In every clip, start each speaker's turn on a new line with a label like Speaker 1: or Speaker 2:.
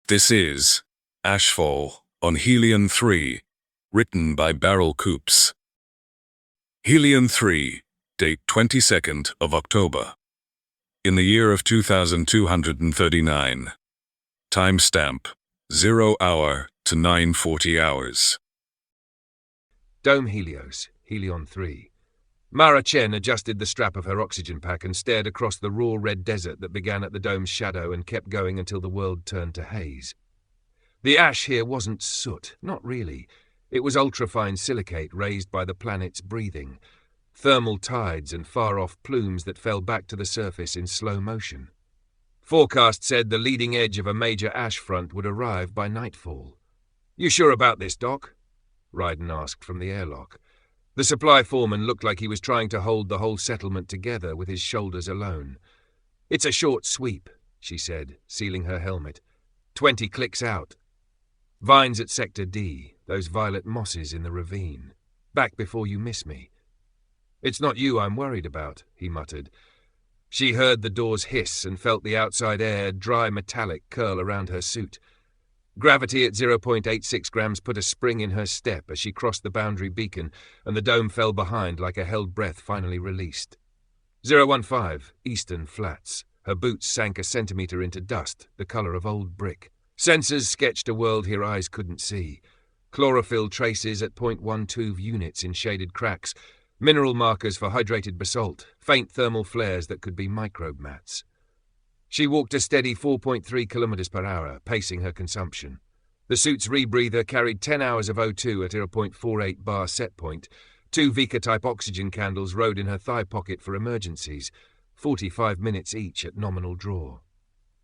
Speaker 1: This is Ashfall on Helion 3, written by Barrel Coops. Helion 3, date 22nd of October. In the year of 2239. Timestamp 0 hour to 9:40 hours.
Speaker 2: Dome Helios, Helion 3. Mara Chen adjusted the strap of her oxygen pack and stared across the raw red desert that began at the dome's shadow and kept going until the world turned to haze. The ash here wasn't soot, not really. It was ultrafine silicate raised by the planet's breathing, thermal tides and far-off plumes that fell back to the surface in slow motion. Forecast said the leading edge of a major ash front would arrive by nightfall. "You sure about this, Doc?" Ryden asked from the airlock. The supply foreman looked like he was trying to hold the whole settlement together with his shoulders alone. "It's a short sweep," she said, sealing her helmet. 20 clicks out. Vines at Sector D, those violet mosses in the ravine. Back before you miss me. "It's not you I'm worried about," he muttered. She heard the doors hiss and felt the outside air, dry metallic, curl around her suit. Gravity at 0.86 grams put a spring in her step as she crossed the boundary beacon, and the dome fell behind like a held breath finally released. 015, Eastern Flats. Her boots sank a centimetre into dust, the colour of old brick. Sensors sketched a world her eyes couldn't see. Chlorophyll traces at 0.12 units in shaded cracks, mineral markers for hydrated basalt, faint thermal flares that could be microbe mats. She walked a steady 4.3 kilometers per hour, pacing her consumption. The suit's rebreather carried 10 hours of O2 at 0.48 bar set point. 2 Vika-type oxygen candles rode in her thigh pocket for emergencies, 45 minutes each at nominal draw.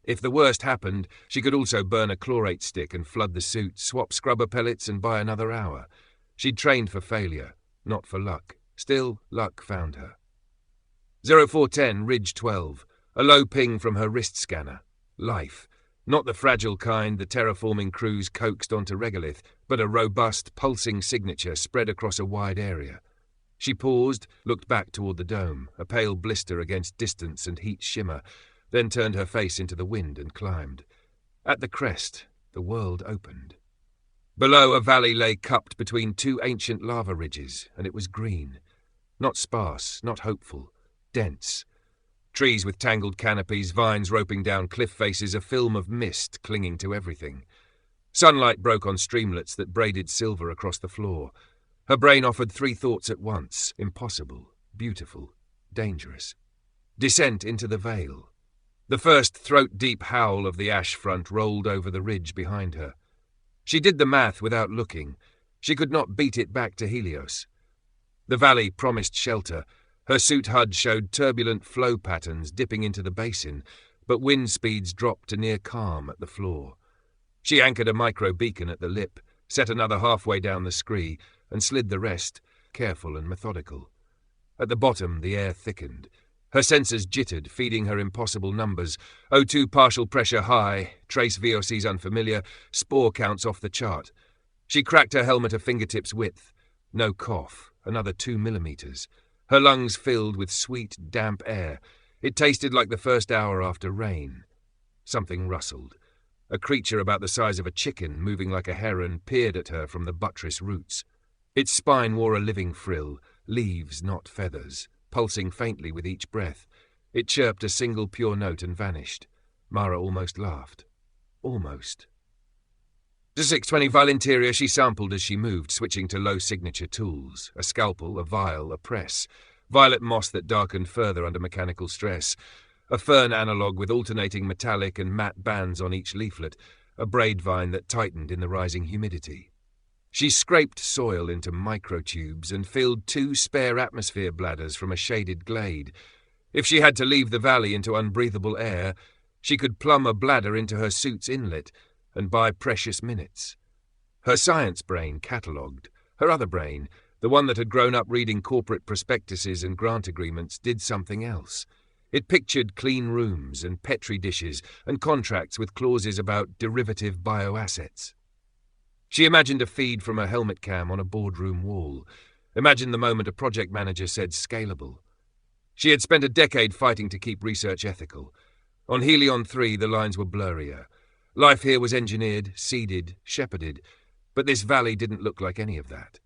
Speaker 2: If the worst happened, she could also burn a chlorate stick and flood the suit, swap scrubber pellets and buy another hour. She'd trained for failure, not for luck. Still, luck found her. 0410, Ridge 12. A low ping from her wrist scanner. Life. Not the fragile kind the terraforming crews coaxed onto regolith, but a robust, pulsing signature spread across a wide area. She paused, looked back toward the dome, a pale blister against distance and heat shimmer, then turned her face into the wind and climbed. At the crest, the world opened. Below, a valley lay cupped between 2 ancient lava ridges, and it was green. Not sparse, not hopeful. Dense. Trees with tangled canopies, vines roping down cliff faces, a film of mist clinging to everything. Sunlight broke on streamlets that braided silver across the floor. Her brain offered 3 thoughts at once: impossible, beautiful, dangerous. Descent into the Vale. The first throat-deep howl of the ash front rolled over the ridge behind her. She did the math without looking. She could not beat it back to Helios. The valley promised shelter. Her suit HUD showed turbulent flow patterns dipping into the basin, but wind speeds dropped to near calm at the floor. She anchored a micro-beacon at the lip, set another halfway down the scree, and slid the rest, careful and methodical. At the bottom, the air thickened. Her sensors jittered, feeding her impossible numbers. O2 partial pressure high, trace VOCs unfamiliar, spore counts off the chart. She cracked her helmet a fingertips width. No cough, another 2 millimeters. Her lungs filled with sweet, damp air. It tasted like the first hour after rain. Something rustled. A creature about the size of a chicken, moving like a heron, peered at her from the buttress roots. Its spine wore a living frill, leaves, not feathers, pulsing faintly with each breath. It chirped a single pure note and vanished. Mara almost laughed. Almost. The 620 vial interior she sampled as she moved, switching to low-signature tools. A scalpel, a vial, a press. Violet moss that darkened further under mechanical stress. A fern analog with alternating metallic and matte bands on each leaflet. A braid vine that tightened in the rising humidity. She scraped soil into microtubes and filled 2 spare atmosphere bladders from a shaded glade. If she had to leave the valley into unbreathable air, she could plumb a bladder into her suit's inlet and buy precious minutes. Her science brain catalogued. Her other brain, the one that had grown up reading corporate prospectuses and grant agreements, did something else. It pictured clean rooms and petri dishes and contracts with clauses about derivative bioassets. She imagined a feed from a helmet cam on a boardroom wall. Imagined the moment a project manager said scalable. She had spent a decade fighting to keep research ethical. On Helion 3, the lines were blurrier. Life here was engineered, seeded, shepherded, but this valley didn't look like any of that.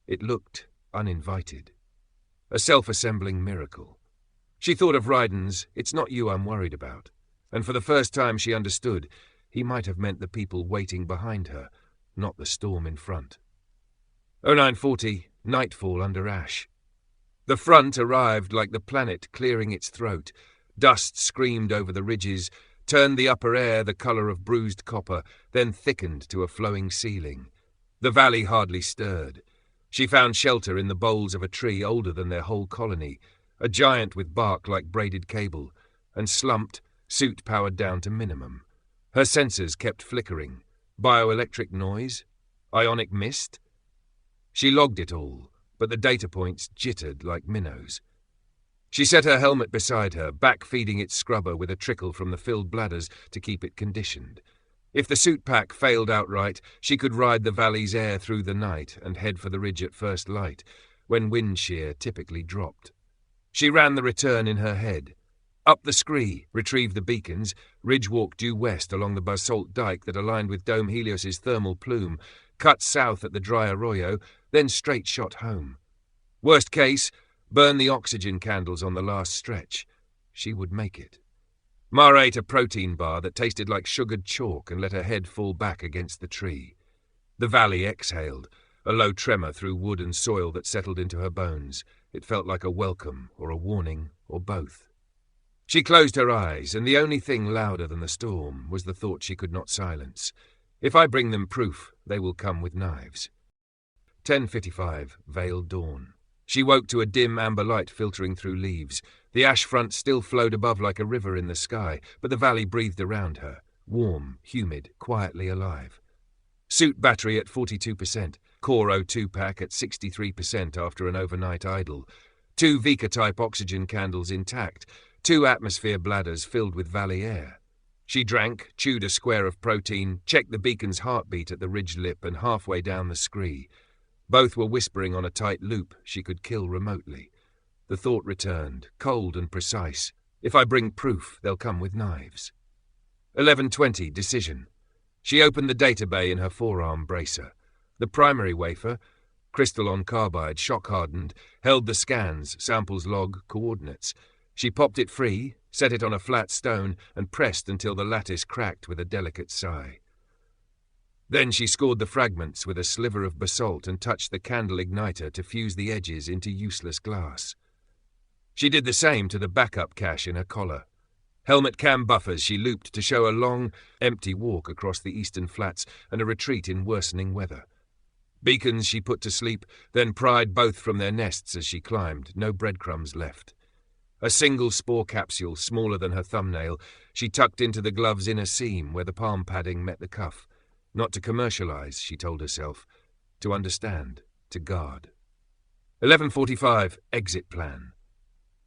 Speaker 2: It looked uninvited. A self-assembling miracle. She thought of Ryden's, "It's not you I'm worried about," and for the first time she understood he might have meant the people waiting behind her, not the storm in front. 0940, nightfall under ash. The front arrived like the planet clearing its throat. Dust screamed over the ridges, turned the upper air the colour of bruised copper, then thickened to a flowing ceiling. The valley hardly stirred. She found shelter in the boles of a tree older than their whole colony, a giant with bark like braided cable, and slumped, suit powered down to minimum. Her sensors kept flickering. Bioelectric noise? Ionic mist? She logged it all, but the data points jittered like minnows. She set her helmet beside her, back-feeding its scrubber with a trickle from the filled bladders to keep it conditioned. If the suit pack failed outright, she could ride the valley's air through the night and head for the ridge at first light, when wind shear typically dropped. She ran the return in her head. Up the scree, retrieve the beacons, ridge walk due west along the basalt dike that aligned with Dome Helios's thermal plume, cut south at the dry arroyo, then straight shot home. Worst case, burn the oxygen candles on the last stretch. She would make it. Mara ate a protein bar that tasted like sugared chalk and let her head fall back against the tree. The valley exhaled, a low tremor through wood and soil that settled into her bones. It felt like a welcome or a warning or both. She closed her eyes, and the only thing louder than the storm was the thought she could not silence. If I bring them proof, they will come with knives. 10:55, veiled dawn. She woke to a dim amber light filtering through leaves. The ash front still flowed above like a river in the sky, but the valley breathed around her, warm, humid, quietly alive. Suit battery at 42%, core O2 pack at 63% after an overnight idle. 2 Vika-type oxygen candles intact, 2 atmosphere bladders filled with valley air. She drank, chewed a square of protein, checked the beacon's heartbeat at the ridge lip and halfway down the scree. Both were whispering on a tight loop she could kill remotely. The thought returned, cold and precise. If I bring proof, they'll come with knives. 11:20, decision. She opened the data bay in her forearm bracer. The primary wafer, crystal on carbide, shock-hardened, held the scans, samples log, coordinates. She popped it free, set it on a flat stone, and pressed until the lattice cracked with a delicate sigh. Then she scored the fragments with a sliver of basalt and touched the candle igniter to fuse the edges into useless glass. She did the same to the backup cache in her collar. Helmet cam buffers she looped to show a long, empty walk across the eastern flats and a retreat in worsening weather. Beacons she put to sleep, then pried both from their nests as she climbed, no breadcrumbs left. A single spore capsule, smaller than her thumbnail, she tucked into the glove's inner seam where the palm padding met the cuff. Not to commercialize, she told herself. To understand. To guard. 11:45, exit plan.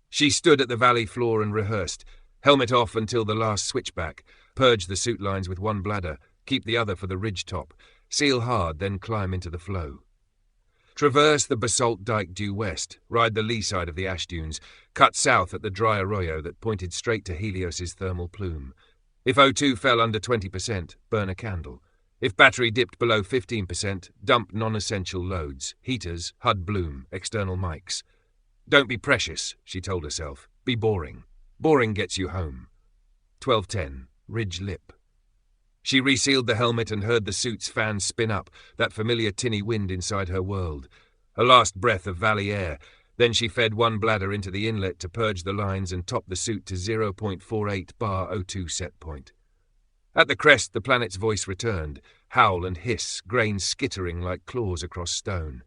Speaker 2: She stood at the valley floor and rehearsed. Helmet off until the last switchback. Purge the suit lines with one bladder. Keep the other for the ridge top. Seal hard, then climb into the flow. Traverse the basalt dike due west. Ride the lee side of the ash dunes. Cut south at the dry arroyo that pointed straight to Helios's thermal plume. If O2 fell under 20%, burn a candle. If battery dipped below 15%, dump non-essential loads, heaters, HUD bloom, external mics. Don't be precious, she told herself. Be boring. Boring gets you home. 12:10, ridge lip. She resealed the helmet and heard the suit's fans spin up, that familiar tinny wind inside her world. A last breath of valley air. Then she fed one bladder into the inlet to purge the lines and top the suit to 0.48 bar O2 set point. At the crest, the planet's voice returned. Howl and hiss, grain skittering like claws across stone.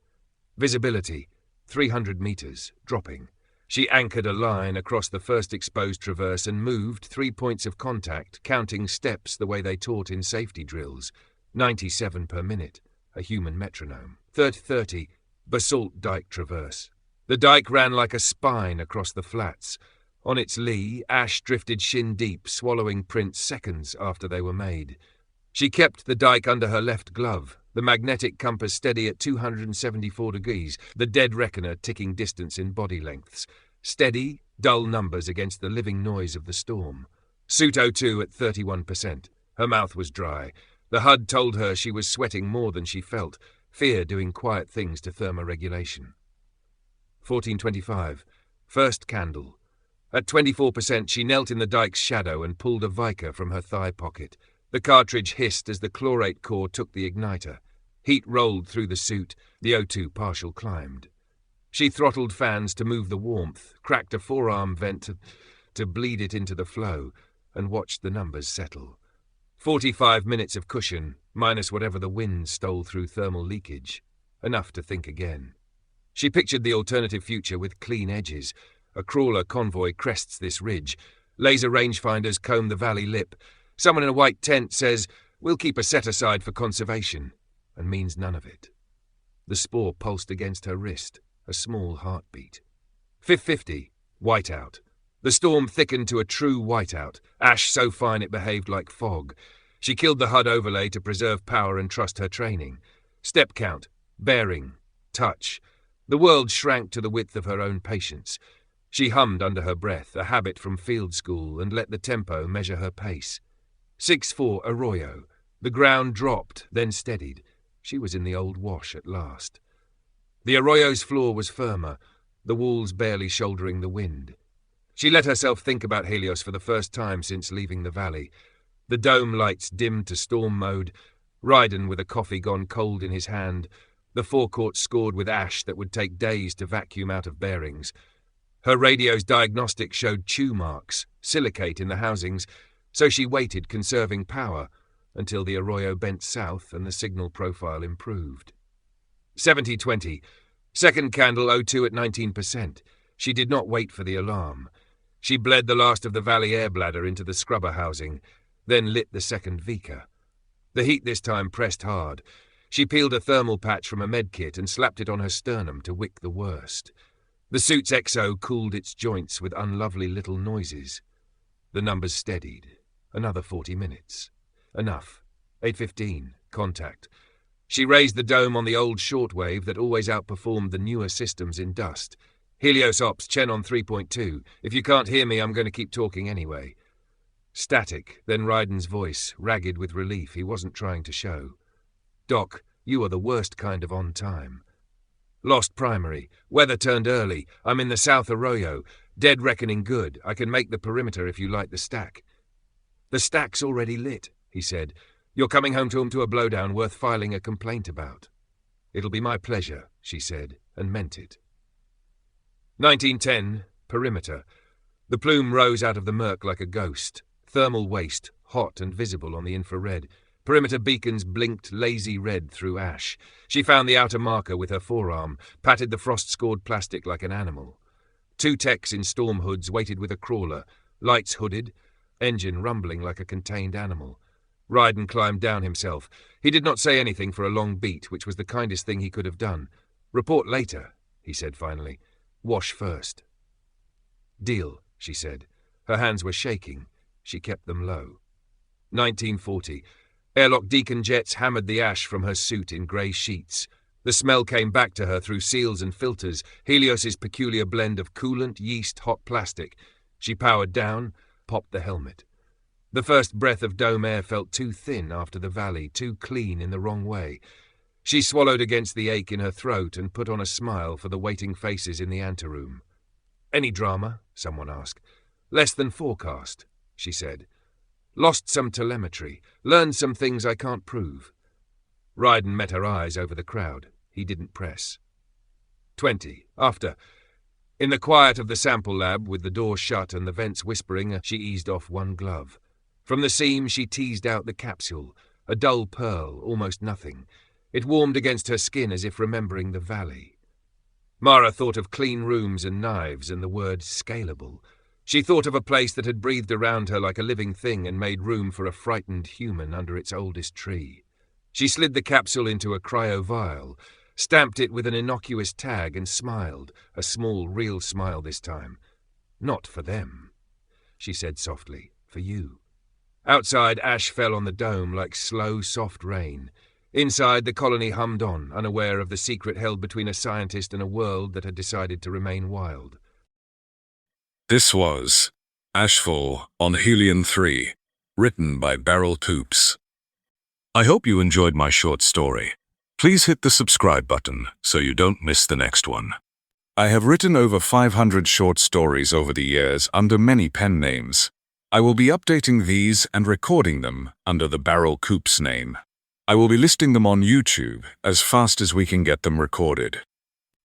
Speaker 2: Visibility, 300 meters, dropping. She anchored a line across the first exposed traverse and moved 3 points of contact, counting steps the way they taught in safety drills. 97 per minute, a human metronome. 30, basalt dike traverse. The dike ran like a spine across the flats. On its lee, ash drifted shin-deep, swallowing prints seconds after they were made. She kept the dike under her left glove, the magnetic compass steady at 274 degrees, the dead reckoner ticking distance in body lengths. Steady, dull numbers against the living noise of the storm. Suit O2 at 31%. Her mouth was dry. The HUD told her she was sweating more than she felt, fear doing quiet things to thermoregulation. 1425. First candle. At 24%, she knelt in the dike's shadow and pulled a Vicar from her thigh pocket. The cartridge hissed as the chlorate core took the igniter. Heat rolled through the suit. The O2 partial climbed. She throttled fans to move the warmth, cracked a forearm vent to bleed it into the flow, and watched the numbers settle. 45 minutes of cushion, minus whatever the wind stole through thermal leakage. Enough to think again. She pictured the alternative future with clean edges. A crawler convoy crests this ridge. Laser rangefinders comb the valley lip. Someone in a white tent says, "We'll keep a set aside for conservation," and means none of it. The spore pulsed against her wrist, a small heartbeat. 550, whiteout. The storm thickened to a true whiteout, ash so fine it behaved like fog. She killed the HUD overlay to preserve power and trust her training. Step count, bearing, touch. The world shrank to the width of her own patience. She hummed under her breath, a habit from field school, and let the tempo measure her pace. 6-4 Arroyo. The ground dropped, then steadied. She was in the old wash at last. The Arroyo's floor was firmer, the walls barely shouldering the wind. She let herself think about Helios for the first time since leaving the valley. The dome lights dimmed to storm mode, Ryden with a coffee gone cold in his hand, the forecourt scored with ash that would take days to vacuum out of bearings. Her radio's diagnostic showed chew marks, silicate in the housings, so she waited, conserving power, until the Arroyo bent south and the signal profile improved. 70-20. Second candle O2 at 19%. She did not wait for the alarm. She bled the last of the valley air bladder into the scrubber housing, then lit the second Vicar. The heat this time pressed hard. She peeled a thermal patch from a medkit and slapped it on her sternum to wick the worst. The suit's exo cooled its joints with unlovely little noises. The numbers steadied. Another 40 minutes. Enough. 8:15. Contact. She raised the dome on the old shortwave that always outperformed the newer systems in dust. Helios Ops, Chen on 3.2. If you can't hear me, I'm going to keep talking anyway. Static, then Ryden's voice, ragged with relief he wasn't trying to show. Doc, you are the worst kind of on time. Lost primary. Weather turned early. I'm in the South Arroyo. Dead reckoning good. I can make the perimeter if you light the stack. The stack's already lit, he said. You're coming home to a blowdown worth filing a complaint about. It'll be my pleasure, she said, and meant it. 1910, perimeter. The plume rose out of the murk like a ghost. Thermal waste, hot and visible on the infrared. Perimeter beacons blinked lazy red through ash. She found the outer marker with her forearm, patted the frost-scored plastic like an animal. 2 techs in storm hoods waited with a crawler, lights hooded, engine rumbling like a contained animal. Ryden climbed down himself. He did not say anything for a long beat, which was the kindest thing he could have done. Report later, he said finally. Wash first. Deal, she said. Her hands were shaking. She kept them low. 1940. Airlock Deacon jets hammered the ash from her suit in grey sheets. The smell came back to her through seals and filters, Helios's peculiar blend of coolant, yeast, hot plastic. She powered down, popped the helmet. The first breath of dome air felt too thin after the valley, too clean in the wrong way. She swallowed against the ache in her throat and put on a smile for the waiting faces in the anteroom. Any drama? Someone asked. Less than forecast, she said. Lost some telemetry, learned some things I can't prove. Ryden met her eyes over the crowd. He didn't press. 20. After. In the quiet of the sample lab, with the door shut and the vents whispering, she eased off one glove. From the seam she teased out the capsule, a dull pearl, almost nothing. It warmed against her skin as if remembering the valley. Mara thought of clean rooms and knives and the word scalable. She thought of a place that had breathed around her like a living thing and made room for a frightened human under its oldest tree. She slid the capsule into a cryo-vial, stamped it with an innocuous tag and smiled, a small, real smile this time. Not for them, she said softly, for you. Outside, ash fell on the dome like slow, soft rain. Inside, the colony hummed on, unaware of the secret held between a scientist and a world that had decided to remain wild.
Speaker 1: This was Ashfall on Helion 3, written by Barrel Coops. I hope you enjoyed my short story. Please hit the subscribe button so you don't miss the next one. I have written over 500 short stories over the years under many pen names. I will be updating these and recording them under the Barrel Coops name. I will be listing them on YouTube as fast as we can get them recorded.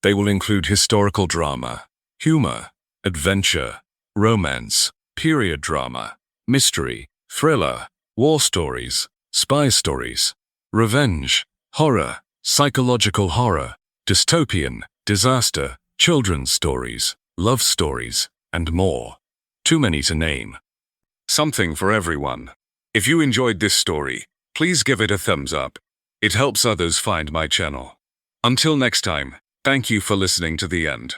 Speaker 1: They will include historical drama, humor, adventure, romance, period drama, mystery, thriller, war stories, spy stories, revenge, horror, psychological horror, dystopian, disaster, children's stories, love stories, and more. Too many to name. Something for everyone. If you enjoyed this story, please give it a thumbs up. It helps others find my channel. Until next time, thank you for listening to the end.